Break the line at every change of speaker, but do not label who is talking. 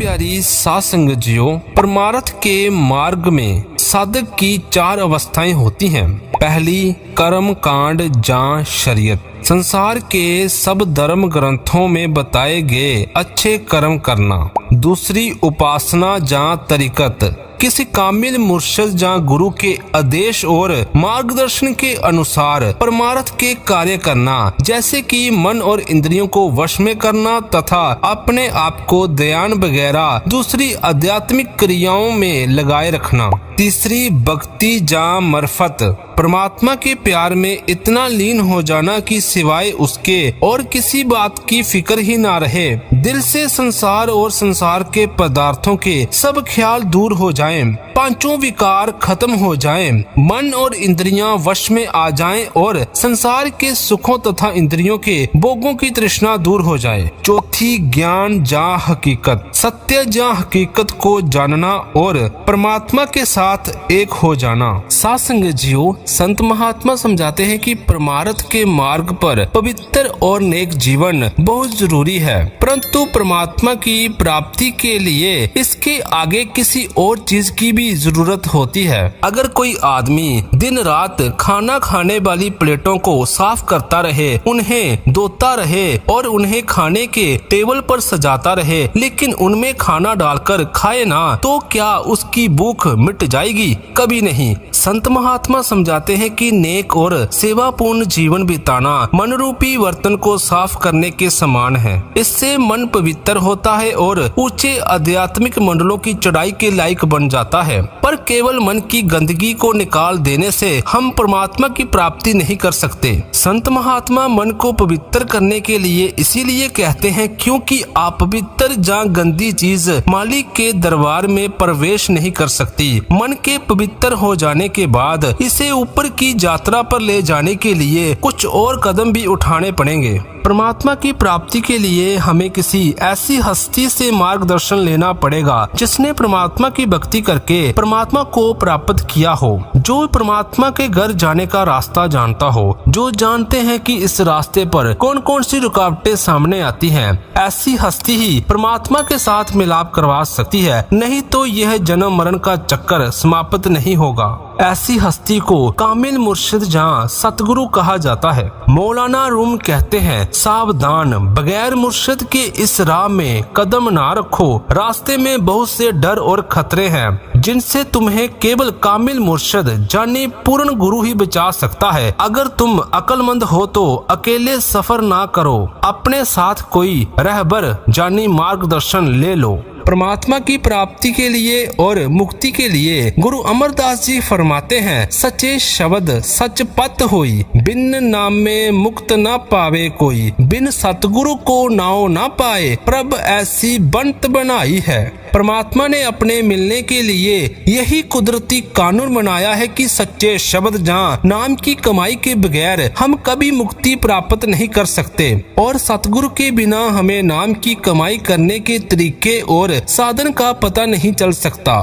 प्यारी साध संगत जियो, परमार्थ के मार्ग में साधक की 4 अवस्थाएं होती हैं। पहली, कर्म कांड जां शरीयत। संसार के सब धर्म ग्रंथों में बताए गए अच्छे कर्म करना। दूसरी, उपासना जां तरीकत। किसी कामिल मुर्शिद या गुरु के आदेश और मार्गदर्शन के अनुसार परमार्थ के कार्य करना, जैसे कि मन और इंद्रियों को वश में करना तथा अपने आप को ध्यान वगैरह दूसरी आध्यात्मिक क्रियाओं में लगाए रखना। तीसरी, भक्ति या मरफत। परमात्मा के प्यार में इतना लीन हो जाना कि सिवाय उसके और किसी बात की फिक्र ही ना रहे। दिल से संसार और संसार के पदार्थों के सब ख्याल दूर हो जाएं। पांचों विकार खत्म हो जाएं। मन और इंद्रियां वश में आ जाएं और संसार के सुखों तथा इंद्रियों के भोगों की तृष्णा दूर हो जाए। चौथी, ज्ञान जा हकीकत। सत्य जा हकीकत को जानना और परमात्मा के साथ एक हो जाना। साध संगत जियो, संत महात्मा समझाते हैं कि परमार्थ के मार्ग पर पवित्र और नेक जीवन बहुत जरूरी है, परंतु परमात्मा की प्राप्ति के लिए इसके आगे किसी और चीज की भी जरूरत होती है। अगर कोई आदमी दिन रात खाना खाने वाली प्लेटों को साफ करता रहे, उन्हें धोता रहे और उन्हें खाने के टेबल पर सजाता रहे, लेकिन उनमें खाना डालकर खाए ना, तो क्या उसकी भूख मिट जाएगी? कभी नहीं। संत महात्मा समझाते हैं कि नेक और सेवापूर्ण जीवन बिताना मन रूपी बर्तन को साफ करने के समान है। इससे मन पवित्र होता है और ऊंचे आध्यात्मिक मंडलों की चढ़ाई के लायक बन जाता है। पर केवल मन की गंदगी को निकाल देने से हम परमात्मा की प्राप्ति नहीं कर सकते। संत महात्मा मन को पवित्र करने के लिए इसीलिए कहते हैं क्योंकि अपवित्र या गंदी चीज मालिक के दरबार में प्रवेश नहीं कर सकती। मन के पवित्र हो जाने के बाद इसे ऊपर की यात्रा पर ले जाने के लिए कुछ और कदम भी उठाने पड़ेंगे। परमात्मा की प्राप्ति के लिए हमें किसी ऐसी हस्ती से मार्गदर्शन लेना पड़ेगा जिसने परमात्मा की भक्ति करके परमात्मा को प्राप्त किया हो, जो परमात्मा के घर जाने का रास्ता जानता हो, जो जानते हैं कि इस रास्ते पर कौन कौन सी रुकावटें सामने आती हैं। ऐसी हस्ती ही परमात्मा के साथ मिलाप करवा सकती है, नहीं तो यह जन्म मरण का चक्कर समाप्त नहीं होगा। ऐसी हस्ती को कामिल मुर्शिद या सतगुरु कहा जाता है। मौलाना रूम कहते हैं, सावधान, बगैर मुर्शिद के इस राह में कदम ना रखो। रास्ते में बहुत से डर और खतरे हैं जिनसे तुम्हें केवल कामिल मुर्शिद यानी पूर्ण गुरु ही बचा सकता है। अगर तुम अक्लमंद हो तो अकेले सफर ना करो, अपने साथ कोई रहबर यानी मार्गदर्शन ले लो। परमात्मा की प्राप्ति के लिए और मुक्ति के लिए गुरु अमरदास जी फरमाते हैं, सच्चे शब्द सच पत होई, बिन नाम में मुक्त ना पावे कोई, बिन सतगुरु को नाओ ना पाए, प्रभ ऐसी बंत बनाई है। परमात्मा ने अपने मिलने के लिए यही कुदरती कानून बनाया है कि सच्चे शब्द जहाँ नाम की कमाई के बगैर हम कभी मुक्ति प्राप्त नहीं कर सकते, और सतगुरु के बिना हमें नाम की कमाई करने के तरीके और साधन का पता नहीं चल सकता।